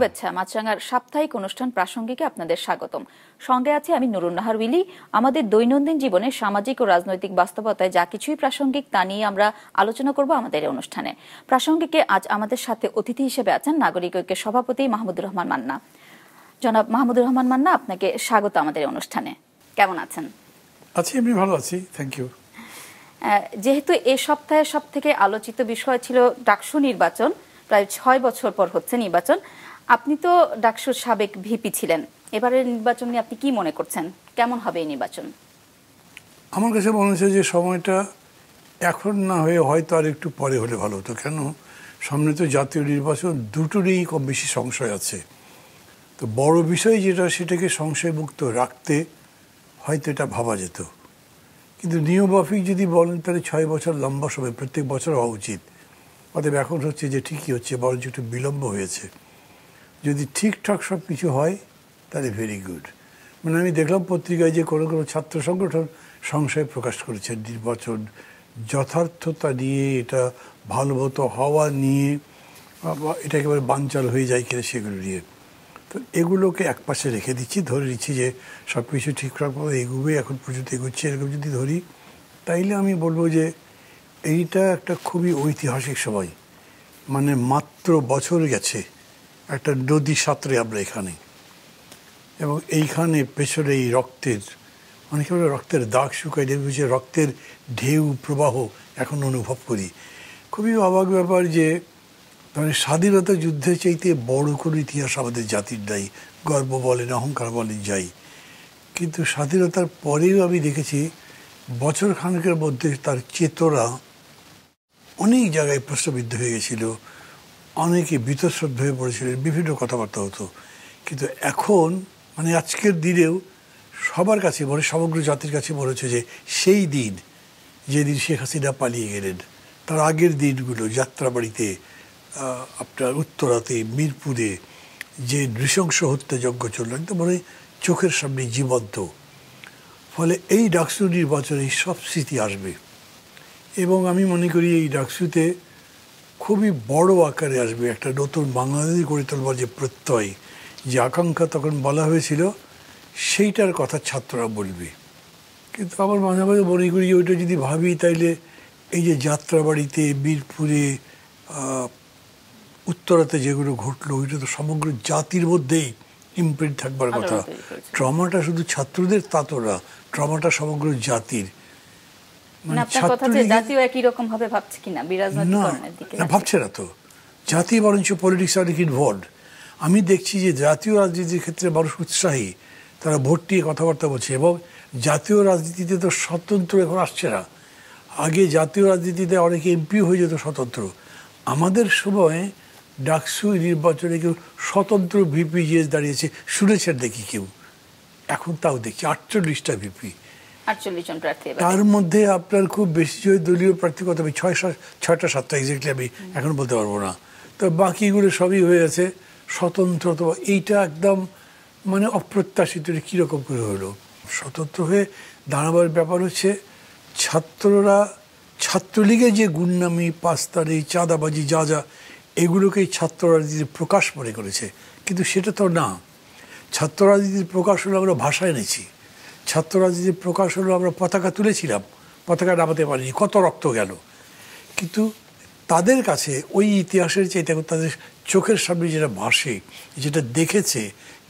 শুভেচ্ছা। মাছরাঙার সাপ্তাহিক অনুষ্ঠান প্রাসঙ্গিকে আপনাদের স্বাগতম। সঙ্গে আছি আমি নুরুন নাহার উইলি। আমাদের দৈনন্দিন জীবনে সামাজিক ও রাজনৈতিক বাস্তবতায় যা কিছুই প্রাসঙ্গিক তা নিয়ে আমরা আলোচনা করব আমাদের এই অনুষ্ঠানে। প্রাসঙ্গিকে আজ আমাদের সাথে অতিথি হিসেবে আছেন নাগরিক ঐক্যের সভাপতি মাহমুদুর রহমান মান্না। জনাব মাহমুদুর রহমান মান্না, আপনাকে স্বাগত আমাদের এই অনুষ্ঠানে। কেমন আছেন? আছি, আমি ভালো আছি, থ্যাংক ইউ। যেহেতু এই সপ্তাহে সব থেকে আলোচিত বিষয় ছিল ডাকসু নির্বাচন, প্রায় 6 বছর পর হচ্ছে নির্বাচন। আপনি তো ডাকসুর সাবেক ভিপি ছিলেন, এবারের নির্বাচন নিয়ে আপনি কি মনে করছেন? কেমন হবে এই নির্বাচন? আমার কাছে মনে হচ্ছে যে সময়টা এখন না হয়ে হয়তো আর একটু পরে হলে ভালো হতো। কেন, সামনে তো জাতীয় নির্বাচন, দুটোরই কম বেশি সংশয় আছে। তো বড় বিষয় যেটা, সেটাকে সংশয়মুক্ত রাখতে হয়তো এটা ভাবা যেত। কিন্তু নিয়মমাফিক যদি বলেন তাহলে 6 বছর লম্বা সময়, প্রত্যেক বছর হওয়া উচিত। অতএব এখন হচ্ছে যে ঠিকই হচ্ছে, বরঞ্চ একটু বিলম্ব হয়েছে। যদি ঠিকঠাক সব কিছু হয় তাহলে ভেরি গুড। মানে আমি দেখলাম পত্রিকায় যে কোনো কোনো ছাত্র সংগঠন সংশয় প্রকাশ করেছে নির্বাচন যথার্থতা নিয়ে, এটা ভালো মতো হওয়া নিয়ে, এটা একেবারে বানচাল হয়ে যায় কিনা সেগুলো নিয়ে। তো এগুলোকে একপাশে রেখে দিচ্ছি, ধরে নিচ্ছি যে সব কিছু ঠিকঠাকভাবে এগোবে, এখন পর্যন্ত এগোচ্ছে। এরকম যদি ধরি তাইলে আমি বলবো যে এইটা একটা খুবই ঐতিহাসিক সময়। মানে মাত্র বছর গেছে একটা নদী সাঁতরে আমরা এখানে, এবং এইখানে পেছনে এই রক্তের, অনেকে বলে রক্তের দাগ শুকায় নেবে, যে রক্তের ঢেউ প্রবাহ এখন অনুভব করি। খুবই অবাক ব্যাপার যে মানে স্বাধীনতা যুদ্ধের চাইতে বড় কোনো ইতিহাস আমাদের জাতির নাই। গর্ব বলেন, অহংকার বলেন যাই, কিন্তু স্বাধীনতার পরেও আমি দেখেছি বছর খানেকের মধ্যে তার চেতনা অনেক জায়গায় প্রশ্নবিদ্ধ হয়ে গেছিল, অনেকে বীতশ্রদ্ধ হয়ে পড়েছিলেন, বিভিন্ন কথাবার্তা হতো। কিন্তু এখন মানে আজকের দিনেও সবার কাছে, মানে সমগ্র জাতির কাছে মনে হচ্ছে যে সেই দিন যেদিন শেখ হাসিনা পালিয়ে গেলেন, তার আগের দিনগুলো, যাত্রাবাড়িতে, আপনার উত্তরাতে, মিরপুরে যে নৃশংস হত্যাযজ্ঞ চলল, একদম মনে চোখের সামনে জীবন্ত। ফলে এই ডাকসু নির্বাচনে সব স্মৃতি আসবে, এবং আমি মনে করি এই ডাকসুতে খুবই বড় আকারে আসবে। একটা নতুন বাংলাদেশ গড়ে তোলবার যে প্রত্যয়, যে আকাঙ্ক্ষা তখন বলা হয়েছিল, সেইটার কথা ছাত্ররা বলবে। কিন্তু আমার মাঝে মাঝে মনে করি ওইটা যদি ভাবি, তাইলে এই যে যাত্রাবাড়িতে, বীরপুরে, উত্তরাতে যেগুলো ঘটলো, ওইটা তো সমগ্র জাতির মধ্যেই ইমপ্রিন্ট থাকবার কথা। ট্রমাটা শুধু ছাত্রদের তা তো না, ট্রমাটা সমগ্র জাতির। ভাবছে না তো জাতি, বরঞ্চ পলিটিক্স অনেক ইনভলভ। আমি দেখছি যে জাতীয় রাজনীতির ক্ষেত্রে মানুষ উৎসাহী, তারা ভোট নিয়ে কথাবার্তা বলছে, এবং জাতীয় রাজনীতিতে তো স্বতন্ত্র এখন আসছে না। আগে জাতীয় রাজনীতিতে অনেকে এমপি হয়ে যেত স্বতন্ত্র। আমাদের সময় ডাকসু নির্বাচনে কেউ স্বতন্ত্র ভিপিজিএস দাঁড়িয়েছে শুনেছেন দেখি কেউ? এখন তাও দেখছি 48টা ভিপি, 48 জন প্রার্থী। তার মধ্যে আপনার খুব বেশি দলীয় প্রার্থী কত হবে? 6টা 7টা, এক্স্যাক্টলি আমি এখন বলতে পারবো না। তো বাকিগুলো সবই হয়ে আছে স্বতন্ত্র। তো এইটা একদম মানে অপ্রত্যাশিত। কীরকম করে হলো? স্বতন্ত্র হয়ে দাঁড়াবার ব্যাপার হচ্ছে, ছাত্ররা ছাত্রলীগের যে গুন্ডামি, পাস্তারি, চাঁদাবাজি, যা যা, এগুলোকেই ছাত্র রাজনীতির প্রকাশ মনে করেছে। কিন্তু সেটা তো না। ছাত্র রাজনীতির প্রকাশ হলো আমরা ভাষা এনেছি, ছাত্র রাজনীতির প্রকাশ হলো আমরা পতাকা তুলেছিলাম, পতাকা নামাতে পারিনি, কত রক্ত গেল। কিন্তু তাদের কাছে ওই ইতিহাসের চাইতে তাদের চোখের সামনে যেটা ভাসে, যেটা দেখেছে,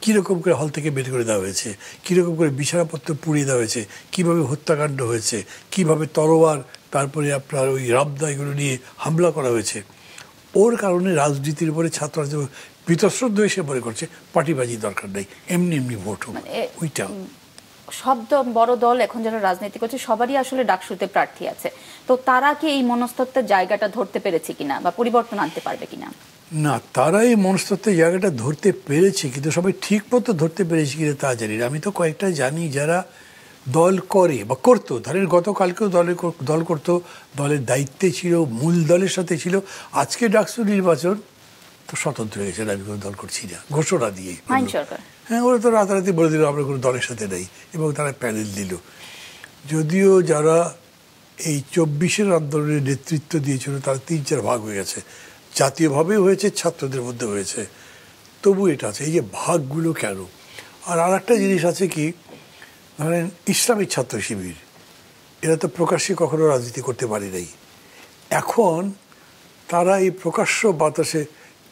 কীরকম করে হল থেকে বের করে দেওয়া হয়েছে, কীরকম করে বিছানাপত্র পুড়িয়ে দেওয়া হয়েছে, কীভাবে হত্যাকাণ্ড হয়েছে, কীভাবে তরোয়ার, তারপরে আপনার ওই রামদা, এগুলো নিয়ে হামলা করা হয়েছে, ওর কারণে রাজনীতির উপরে ছাত্ররা বীতশ্রদ্ধ এসে মনে করছে পার্টিবাজি দরকার নেই, এমনি এমনি ভোট হোক। ওইটা সব বড় দল এখন যারা রাজনীতি করছে সবারই আসলে ডাকসুতে প্রার্থী আছে। তো তারা কি এই মনস্তত্ত্বের জায়গাটা ধরতে পেরেছে কিনা, বা পরিবর্তন আনতে পারবে কিনা? না, তারা এই মনস্তত্ত্বের জায়গাটা ধরতে পেরেছে, কিন্তু সবাই ঠিক মতো ধরতে পেরেছে কিনা তা জানি না। আমি তো কয়েকটা জানি যারা দল করে বা করতো, ধরেন গতকালকেও দল করতো, দলের দায়িত্বে ছিল, মূল দলের সাথে ছিল। আজকে ডাকসু নির্বাচন তো স্বতন্ত্র হয়ে গেছে, আমি কোনো দল করছি না ঘোষণা দিয়ে। হ্যাঁ, ওরা তো রাতারাতি বলে দিল আমরা কোনো দলের সাথে নেই, এবং তারা প্যানেল দিল। যদিও যারা এই 24-এর আন্দোলনের নেতৃত্ব দিয়েছিল তারা 3-4 ভাগ হয়ে গেছে, জাতীয়ভাবেও হয়েছে, ছাত্রদের মধ্যে হয়েছে। তবু এটা আছে, এই যে ভাগগুলো কেন। আর একটা জিনিস আছে কি, ধরেন ইসলামিক ছাত্র শিবির, এরা তো প্রকাশ্যে কখনো রাজনীতি করতে পারে নাই। এখন তারা এই প্রকাশ্য বাতাসে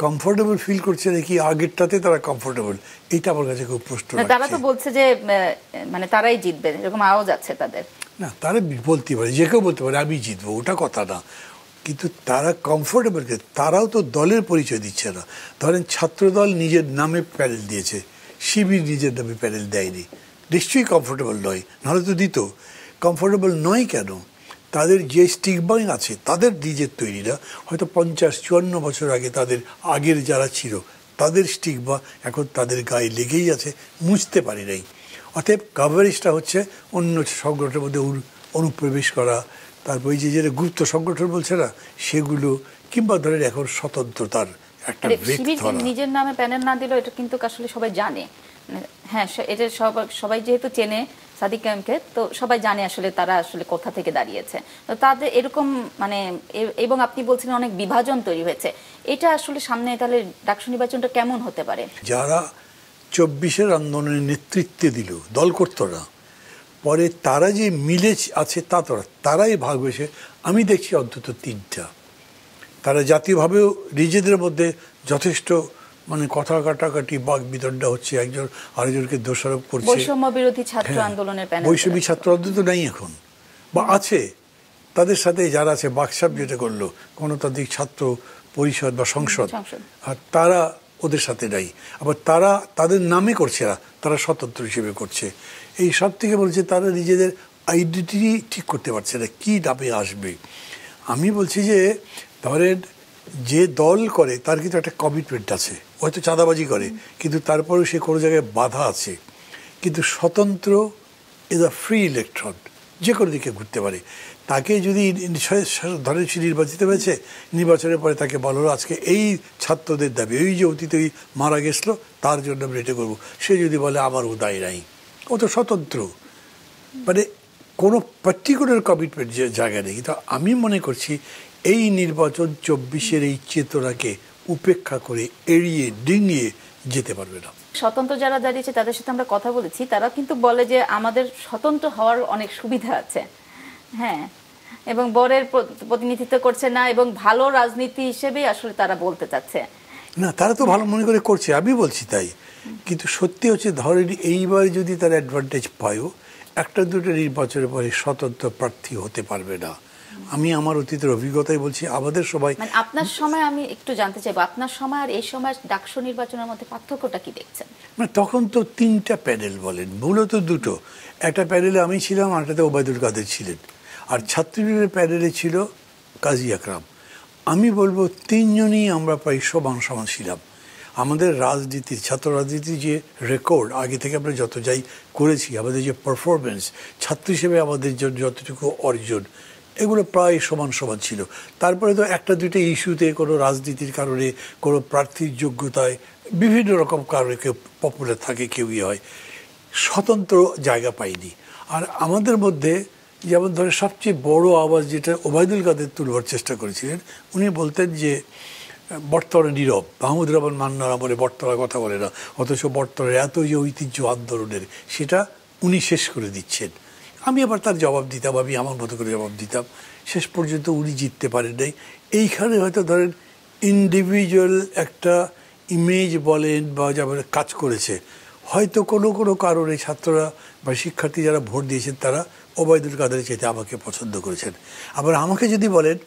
কমফোর্টেবল ফিল করছে নাকি আগেরটাতে তারা কমফোর্টেবল, এইটা আমার কাছে খুব প্রশ্ন। তারা তো বলছে যে মানে তারাই জিতবে, এরকম আওয়াজ আছে তাদের। না, তারা বলতে পারে, যে কেউ বলতে পারে আমি জিতবো, ওটা কথা না, কিন্তু তারা কমফোর্টেবল, তারাও তো দলের পরিচয় দিচ্ছে না। ধরেন ছাত্রদল নিজের নামে প্যানেল দিয়েছে, শিবির নিজের নামে প্যানেল দেয়নি, নিশ্চয়ই কমফোর্টেবল নয়, নাহলে তো দিত। কমফোর্টেবল নয় কেন? তাদের যে স্টিগমাই আছে তাদের নিজের তৈরি না, হয়তো 50-54 বছর আগে তাদের আগের যারা ছিল তাদের স্টিগমা এখন তাদের গায়ে লেগেই আছে, মুছতে পারে নাই। অতএব কাভারেজটা হচ্ছে অন্য সংগঠনের মধ্যে অনুপ্রবেশ করা, তারপর এই যে যেটা গুপ্ত সংগঠন বলছে না সেগুলো, কিংবা ধরেন এখন স্বতন্ত্রতার একটা ব্রেক ধরা। নিজের নামে প্যানেল না দিলেও এটা কিন্তু আসলে সবাই জানে। হ্যাঁ, এটা সবাই যেহেতু চেনে সাদিক কায়েমকে, তো সবাই জানে আসলে তারা আসলে কোথা থেকে দাঁড়িয়েছে। তো তাদের এরকম মানে, এবং আপনি বলছেন অনেক বিভাজন তৈরি হয়েছে, এটা আসলে সামনে তাহলে ডাকসু নির্বাচনটা কেমন হতে পারে? যারা 24-এর আন্দোলনের নেতৃত্বে দিল, দল করতো না, পরে তারা যে মিলে আছে তা তারাই ভাগ হয়েছে। আমি দেখছি অন্তত 3টা। তারা জাতীয়ভাবেও নিজেদের মধ্যে যথেষ্ট মানে কথা কাটাকাটি, বাক বিতণ্ডা হচ্ছে, একজন আরেকজনকে দোষারোপ করছে। বৈষম্য বিরোধী ছাত্র আন্দোলনের প্যানেল, বৈষম্য ছাত্র আন্দোলন তো নাই এখন, বা আছে, তাদের সাথে যারা আছে, বাকসাব যেটা করলো গণতান্ত্রিক ছাত্র পরিষদ বা সংসদ, আর তারা ওদের সাথে নাই। আবার তারা তাদের নামে করছে না, তারা স্বতন্ত্র হিসেবে করছে। এই সব থেকে বলছে তারা নিজেদের আইডেন্টিটি ঠিক করতে পারছে না, কী নামে আসবে। আমি বলছি যে ধরেন যে দল করে তার কিন্তু একটা কমিটমেন্ট আছে, হয়তো চাঁদাবাজি করে কিন্তু তারপরেও সে কোনো জায়গায় বাধা আছে। কিন্তু স্বতন্ত্র ইজ আ ফ্রি ইলেকট্রন, যে কোনো দিকে ঘুরতে পারে। তাকে যদি ধরেন সে নির্বাচিত হয়েছে, নির্বাচনের পরে তাকে বলা হলো আজকে এই ছাত্রদের দাবি, ওই যে অতীতে মারা গেছিলো তার জন্য আমি এটা করবো, সে যদি বলে আমারও দায় নাই, ও তো স্বতন্ত্র, মানে কোনো পার্টিকুলার কমিটমেন্ট যে জায়গা নেই। কিন্তু আমি মনে করছি এই নির্বাচন 24-এর এই চেতনাকে উপেক্ষা করে এড়িয়ে ডিঙিয়ে যেতে পারবে না। স্বতন্ত্র যারা দাঁড়িয়েছে তাদের সাথে আমরা কথা বলেছি, তারা কিন্তু বলে যে আমাদের স্বতন্ত্র হওয়ার অনেক সুবিধা আছে, হ্যাঁ, এবং বরের প্রতিনিধিত্ব করছে না, এবং ভালো রাজনীতি হিসেবেই আসলে তারা বলতে চাচ্ছে না। তারা তো ভালো মনে করে করছে, আমি বলছি তাই। কিন্তু সত্যি হচ্ছে ধরেন এইবার যদি তারা অ্যাডভান্টেজ পায়ও, একটা দুটো নির্বাচনের পরে স্বতন্ত্র প্রার্থী হতে পারবে না। আমি আমার অতীতের অভিজ্ঞতাই বলছি, আমাদের সবাই। মানে আপনার সময় আমি একটু জানতে চাইবো, আপনার সময় আর এই সময় ডাকসু নির্বাচনের মধ্যে পার্থক্যটা কি দেখছেন? মানে তখন তো 3টা প্যানেল বলেন, মূলত 2টো। একটা প্যানেলে আমি ছিলাম, আরটাতে ওবায়দুল কাদের ছিলেন, আর ছাত্রলীগের প্যানেলে ছিল কাজী আকরাম। আমি বলবো 3জনই আমরা প্রায় সমান সমান ছিলাম। আমাদের রাজনীতির, ছাত্র রাজনীতির যে রেকর্ড আগে থেকে আমরা যত যাই করেছি, আমাদের যে পারফরমেন্স ছাত্র হিসেবে আমাদের জন্য যতটুকু অর্জন, এগুলো প্রায় সমান সমান ছিল। তারপরে তো একটা দুইটা ইস্যুতে কোনো রাজনীতির কারণে, কোনো প্রার্থীর যোগ্যতায়, বিভিন্ন রকম কারণে কেউ পপুলার থাকে, কেউই হয়, স্বতন্ত্র জায়গা পায়নি। আর আমাদের মধ্যে যেমন ধরে সবচেয়ে বড় আওয়াজ যেটা ওবায়দুল কাদের তুলবার চেষ্টা করেছিলেন, উনি বলতেন যে বটতলা নীরব, মাহমুদুর রহমান মান্নার আমলে বটতলা কথা বলে না, অথচ বটতলার এত যে ঐতিহ্য আন্দোলনের সেটা উনি শেষ করে দিচ্ছেন। আমি আবার তার জবাব দিতাম, আমি আমার মতো করে জবাব দিতাম। শেষ পর্যন্ত উনি জিততে পারেন নাই। এইখানে হয়তো ধরেন ইন্ডিভিজুয়াল একটা ইমেজ বলেন বা যেমন কাজ করেছে, হয়তো কোনো কোনো কারণে ছাত্ররা বা শিক্ষার্থী যারা ভোট দিয়েছেন তারা ওবায়দুল কাদের চাইতে আমাকে পছন্দ করেছেন। আবার আমাকে যদি বলেন,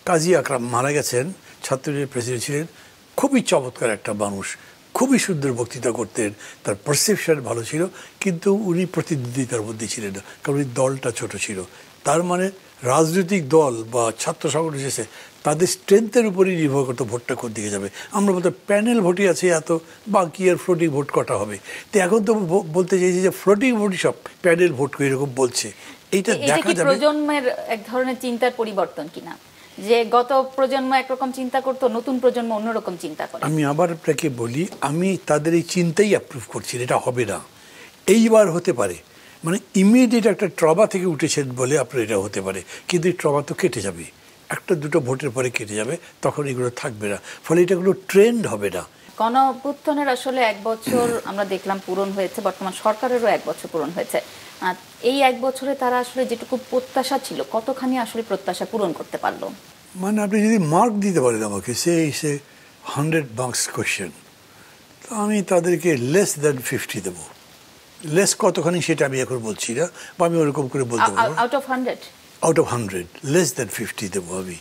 কাজী আকরাম মারা গেছেন, ছাত্রলীগের প্রেসিডেন্ট ছিলেন, খুবই চমৎকার একটা মানুষ, খুবই সুন্দর বক্তৃতা করতেন, তার পারসেপশন ভালো ছিল, কিন্তু উনি প্রতিদ্বন্দ্বিতার মধ্যে ছিলেন না, কারণ ওই দলটা ছোট ছিল। তার মানে রাজনৈতিক দল বা ছাত্র সংগঠন এসেছে তাদের স্ট্রেংথের উপরেই নির্ভর করতে ভোটটা কোন দিকে যাবে। আমরা বলতে প্যানেল ভোটই আছে এত, বাকি আর ফ্লোটিং ভোট কটা হবে। তো এখন তো বলতে চাইছি যে ফ্লোটিং ভোটই সব, প্যানেল ভোট এরকম বলছে। এইটা দেখা যাবে প্রজন্মের এক ধরনের চিন্তার পরিবর্তন কিনা, যে গত প্রজন্ম একরকম চিন্তা করতো, নতুন প্রজন্ম অন্যরকম চিন্তা করে। আমি আবার আপনাকে বলি, আমি তাদের এই চিন্তাই অ্যাপ্রুভ করছি, এটা হবে না। এইবার হতে পারে, মানে ইমিডিয়েট একটা ট্রমা থেকে উঠেছেন বলে আপনার এটা হতে পারে, কিন্তু এই ট্রমা তো কেটে যাবে, একটা দুটো ভোটের পরে কেটে যাবে, তখন এগুলো থাকবে না, ফলে এটা কোনো ট্রেন্ড হবে না। গণ অভ্যুত্থানের আসলে 1 বছর আমরা দেখলাম পূরণ হয়েছে, বর্তমান সরকারেরও 1 বছর পূরণ হয়েছে। এই 1 বছরে তারা আসলে যেটুকু প্রত্যাশা ছিল কতখানি আসলে প্রত্যাশা পূরণ করতে পারলো? মানে আপনি যদি মার্ক দিতে পারেন আমাকে, সে 100 মার্কস কোয়েশ্চেন, তো আমি তাদেরকে লেস দ্যান 50 দেবো। লেস কতখানি সেটা আমি এখন বলছি না, বা আমি ওরকম করে বলতে পারবো out of 100? Out of 100 less than 50 দেবো আমি।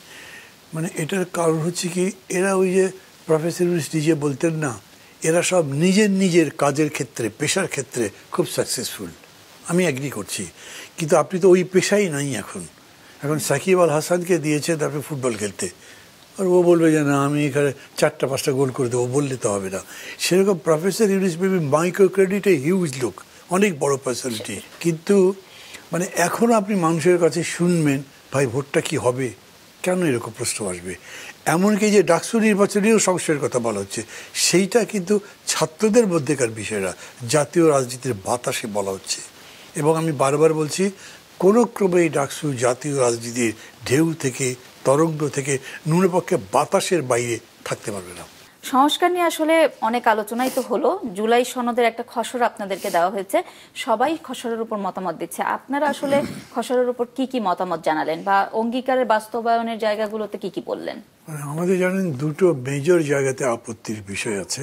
মানে এটার কারণ হচ্ছে কি, এরা ওই যে প্রফেসর নিজে বলতেন না, এরা সব নিজের নিজের কাজের ক্ষেত্রে, পেশার ক্ষেত্রে খুব সাকসেসফুল। আমি এগ্রি করছি, কিন্তু আপনি তো ওই পেশাই নাই এখন। এখন সাকিব আল হাসানকে দিয়েছে তারপরে ফুটবল খেলতে, আর ও বলবে যে না আমি এখানে 4-5টা গোল করে দেবো, বললে তো হবে না। সেরকম প্রফেসর ইউনুস মেবি মাইক্রো ক্রেডিটে হিউজ লোক, অনেক বড় পার্সোনালিটি, কিন্তু মানে এখন আপনি মানুষের কাছে শুনবেন ভাই ভোটটা কি হবে, কেন এরকম প্রশ্ন আসবে। এমনকি যে ডাকসু নির্বাচনেও সংশয়ের কথা বলা হচ্ছে, সেইটা কিন্তু ছাত্রদের মধ্যেকার বিষয়টা জাতীয় রাজনীতির বাতাসে বলা হচ্ছে। এবং আমি বারবার বলছি, কোনো ক্রমে এই ডাকসু জাতীয় রাজনীতির ঢেউ থেকে, তরঙ্গ থেকে ন্যূনপক্ষে বাতাসের বাইরে থাকতে পারবে না। সংস্কার নিয়ে আসলে অনেক আলোচনাই তো হলো। জুলাই সনদের একটা খসড়া আপনাদেরকে দেওয়া হয়েছে, সবাই খসড়ার উপর মতামত দিচ্ছে। আপনারা আসলে খসড়ার উপর কি কি মতামত জানালেন, বা অঙ্গীকারের বাস্তবায়নের জায়গাগুলোতে কি কি বললেন? আমাদের জানেন দুটো মেজর জায়গাতে আপত্তির বিষয় আছে।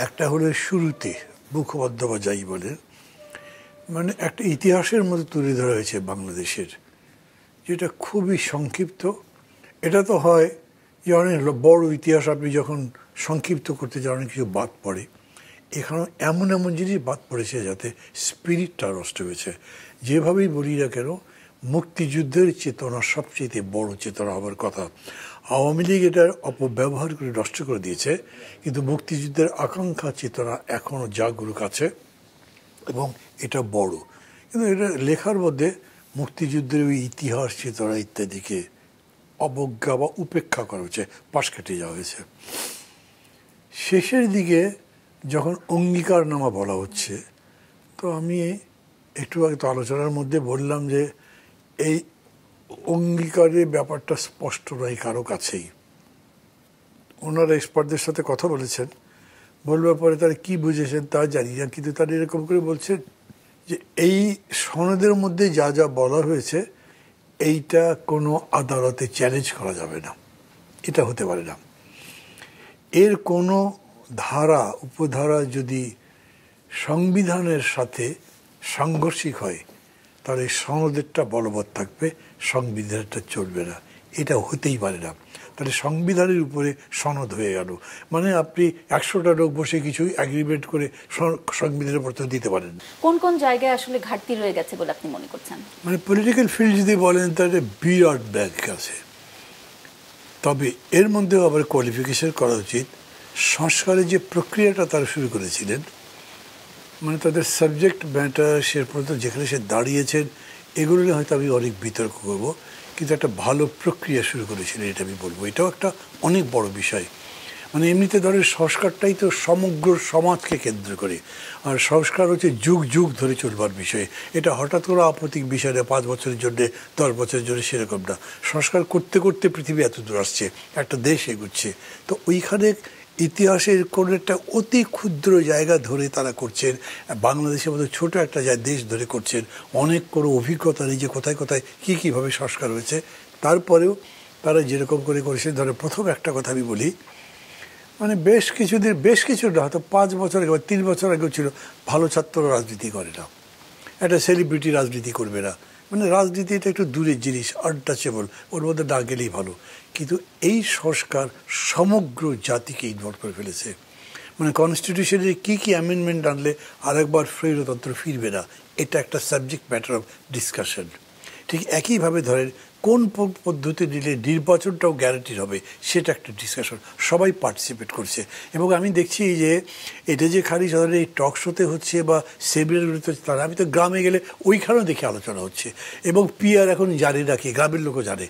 একটা হলো শুরুতে মুখবদ্ধ বা যাই বলেন, মানে একটা ইতিহাসের মতো তুলে ধরা হয়েছে বাংলাদেশের, যেটা খুবই সংক্ষিপ্ত। এটা তো হয় যে অনেক বড় ইতিহাস আপনি যখন সংক্ষিপ্ত করতে যান অনেক কিছু বাদ পড়ে। এখানেও এমন এমন জিনিস বাদ পড়েছে যাতে স্পিরিটটা নষ্ট হয়েছে। যেভাবেই বলি না কেন, মুক্তিযুদ্ধের চেতনা সবচেয়ে বড় চেতনা হওয়ার কথা। আওয়ামী লীগ এটার অপব্যবহার করে নষ্ট করে দিয়েছে, কিন্তু মুক্তিযুদ্ধের আকাঙ্ক্ষা চেতনা এখনও জাগরুক আছে এবং এটা বড়। কিন্তু এটা লেখার মধ্যে মুক্তিযুদ্ধের ওই ইতিহাস চেতনা ইত্যাদিকে অবজ্ঞা বা উপেক্ষা করা হয়েছে, পাশ কাটিয়ে যাওয়া হয়েছে। শেষের দিকে যখন অঙ্গীকারনামা বলা হচ্ছে, তো আমি একটু আগে তো আলোচনার মধ্যে বললাম যে এই অঙ্গীকারের ব্যাপারটা স্পষ্ট নয় কারো কাছেই। ওনারা এক্সপার্টদের সাথে কথা বলেছেন, বলবার পরে তারা কি বুঝেছেন তা জানি না, কিন্তু তারা এরকম করে বলছেন যে এই সনদের মধ্যে যা যা বলা হয়েছে এইটা কোনো আদালতে চ্যালেঞ্জ করা যাবে না, এটা হতে পারে না। এর কোনো ধারা উপধারা যদি সংবিধানের সাথে সাংঘর্ষিক হয় তাহলে সনদেরটা বলবৎ থাকবে, সংবিধানটা চলবে না, এটা হতেই পারে না। তাহলে সংবিধানের উপরে সনদ হয়ে গেল, মানে আপনি 100টা লোক বসে কিছু এগ্রিমেন্ট করে সংবিধানের উপর দিতে পারেন। কোন কোন জায়গায় আসলে ঘাটতি রয়ে গেছে বলে আপনি মনে করছেন? মানে পলিটিক্যাল ফিল্ড যদি বলেন তাহলে বিরাট ব্যাংক আছে, তবে এর মধ্যেও আবার কোয়ালিফিকেশন করা উচিত। সংস্কারের যে প্রক্রিয়াটা তারা শুরু করেছিলেন, মানে তাদের সাবজেক্ট ম্যাটার সে পর্যন্ত যেখানে সে দাঁড়িয়েছেন এগুলো নিয়ে হয়তো আমি অনেক বিতর্ক করব, কিন্তু একটা ভালো প্রক্রিয়া শুরু করেছিলেন এটা আমি বলবো। এটাও একটা অনেক বড় বিষয়। মানে এমনিতে ধরেন সংস্কারটাই তো সমগ্র সমাজকে কেন্দ্র করে, আর সংস্কার হচ্ছে যুগ যুগ ধরে চলবার বিষয়। এটা হঠাৎ করে আপত্তিক বিষয় না, 5 বছরের জন্যে 10 বছরের জন্য সেরকম না। সংস্কার করতে করতে পৃথিবী এত দূর আসছে, একটা দেশ এগুচ্ছে। তো ওইখানে ইতিহাসের কোনো একটা অতি ক্ষুদ্র জায়গা ধরে তারা করছেন, বাংলাদেশের মতো ছোট একটা দেশ ধরে করছেন, অনেক কোনো অভিজ্ঞতা নেই যে কোথায় কোথায় কী কীভাবে সংস্কার হয়েছে। তারপরেও তারা যেরকম করে করেছেন, ধরে প্রথম একটা কথা আমি বলি, মানে বেশ কিছু না, হয়তো 5 বছর আগে বা 3 বছর আগেও ছিল, ভালো ছাত্র রাজনীতি করে না, একটা সেলিব্রিটি রাজনীতি করবে না, মানে রাজনীতি এটা একটু দূরের জিনিস, আনটাচেবল, ওর মধ্যে না গেলেই ভালো। কিন্তু এই সংস্কার সমগ্র জাতিকে ইনভলভ করে ফেলেছে। মানে কনস্টিটিউশনের কী কী অ্যামেন্ডমেন্ট আনলে আরেকবার স্বৈরতন্ত্র ফিরবে না, এটা একটা সাবজেক্ট ম্যাটার অফ ডিসকাশন। ঠিক একইভাবে ধরেন কোন পদ্ধতি নিলে নির্বাচনটাও গ্যারান্টিড হবে, সেটা একটা ডিসকাশন, সবাই পার্টিসিপেট করছে। এবং আমি দেখছি যে এটা যে খালি সাধারণ এই টক শোতে হচ্ছে বা সেমিনারগুলোতে হচ্ছে তারা, আমি তো গ্রামে গেলে ওইখানেও দেখে আলোচনা হচ্ছে। এবং পিআর এখন জানে না, কি গ্রামের লোকও জানে,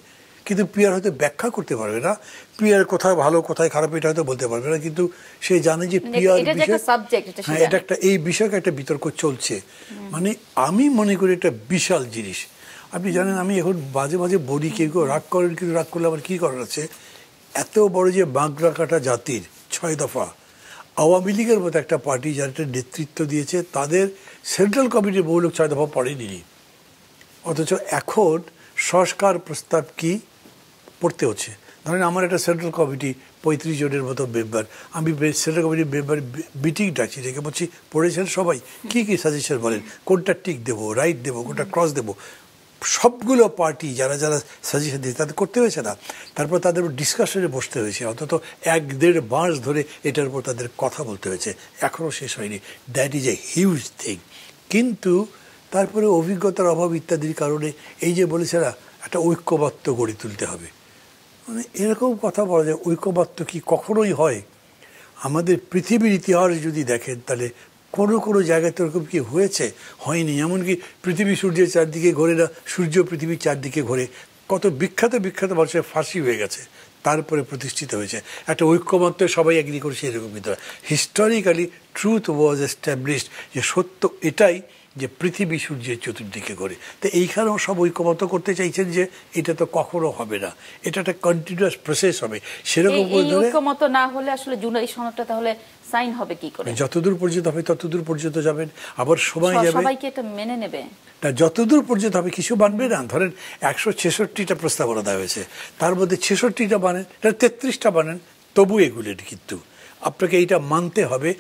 কিন্তু পিআর হয়তো ব্যাখ্যা করতে পারবে না, পিআর কোথায় ভালো কোথায় খারাপ এটা হয়তো বলতে পারবে না, কিন্তু সে জানে যে পিআর হ্যাঁ এটা একটা, এই বিষয়কে একটা বিতর্ক চলছে। মানে আমি মনে করি এটা বিশাল জিনিস। আপনি জানেন আমি এখন মাঝে মাঝে বলি কেউ কেউ রাগ করেন, কিন্তু রাগ করলে আবার কী করার আছে। এত বড় যে বাগড়া কাটা জাতির 6 দফা আওয়ামী লীগের মতো একটা পার্টি যারা নেতৃত্ব দিয়েছে তাদের সেন্ট্রাল কমিটির বহু লোক 6 দফা পড়েনি, অথচ এখন সংস্কার প্রস্তাব কি পড়তে হচ্ছে। ধরেন আমার একটা সেন্ট্রাল কমিটি 35 জনের মতো মেম্বার, আমি সেন্ট্রাল কমিটির মেম্বার মিটিং ডাকছি, রেখে বলছি পড়েছেন সবাই, কি কি সাজেশন বলেন, কোনটা টিক দেবো, রাইট দেবো, কোনটা ক্রস দেবো। সবগুলো পার্টি যারা যারা সাজেশন দিয়েছে তাদের করতে হয়েছে না, তারপর তাদের ডিসকাশনে বসতে হয়েছে, অন্তত 1-1.5 মাস ধরে এটার উপর তাদের কথা বলতে হয়েছে, এখনও শেষ হয়নি। That is a huge thing. কিন্তু তারপরে অভিজ্ঞতার অভাব ইত্যাদির কারণে এই যে বলেছে না একটা ঐক্যবদ্ধ গড়ে তুলতে হবে, মানে এরকম কথা বলা যায়, ঐক্যবদ্ধ কি কখনোই হয়? আমাদের পৃথিবীর ইতিহাস যদি দেখেন তাহলে কোনো কোনো জায়গায় তো এরকম কি হয়েছে? হয়নি। এমনকি পৃথিবী সূর্যের চারদিকে ঘোরে না, সূর্য পৃথিবীর চারদিকে ঘোরে। কত বিখ্যাত বিখ্যাত মানুষের ফাঁসি হয়ে গেছে, তারপরে প্রতিষ্ঠিত হয়েছে। একটা ঐক্যমত্যে সবাই এগ্রি করেছে, এরকম কিন্তু হিস্টোরিক্যালি ট্রুথ ওয়াজ এস্টাবলিশড, যে সত্য এটাই যে পৃথিবী সূর্যের চতুর্দিকে ঘোরে। তো এইখানেও সব ঐক্যমত্য করতে চাইছেন যে এটা তো কখনো হবে না, এটা একটা কন্টিনিউয়াস প্রসেস হবে। সেরকম ঐক্যমত্য না হলে আসলে জুলাই সনদটা তাহলে সাইন হবে কি করে? যতদূর পর্যন্ত হবে ততদূর পর্যন্ত যাবেন, আবার সময় যাবে, সবাই কি এটা মেনে নেবে না? যতদূর পর্যন্ত হবে, কিছু মানবে না। ধরেন 166টা প্রস্তাবনা দেওয়া হয়েছে, তার মধ্যে 66টা মানেন, 33টা মানেন, তবু এগুলির কিন্তু আপনাকে এইটা মানতে হবে।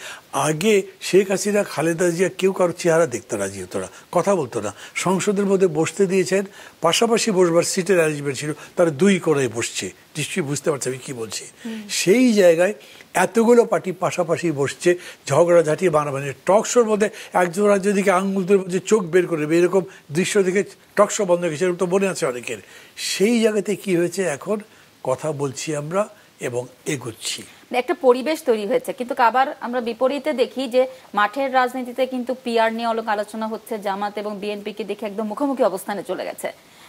আগে শেখ হাসিনা, খালেদা জিয়া কেউ কারোর চেহারা দেখতে রাজি হতো না, কথা বলতো না। সংসদের মধ্যে বসতে দিয়েছেন, পাশাপাশি বসবার সিটের অ্যারেঞ্জমেন্ট ছিল, তারা 2 করে বসছে, নিশ্চয়ই বুঝতে পারছে আমি কী বলছি। সেই জায়গায় এতগুলো পার্টি পাশাপাশি বসছে, ঝগড়াঝাঁটি বানাবানি, টক শোর মধ্যে একজন রাজ্যদিকে আঙুলদের মধ্যে চোখ বের করে দেবে, এরকম দৃশ্য দেখে টক শো বন্ধ হয়েছে, এরকম তো মনে আছে অনেকের। সেই জায়গাতে কি হয়েছে, এখন কথা বলছি আমরা এবং এগোচ্ছি, একটা পরিবেশ তৈরি হয়েছে। কিন্তু আবার আমরা বিপরীতে দেখি যে মাঠের রাজনীতিতে কিন্তু পিআর নিয়ে অনেক আলোচনা হচ্ছে, জামাত এবং বিএনপিকে দেখে একদম মুখোমুখি অবস্থানে চলে গেছে,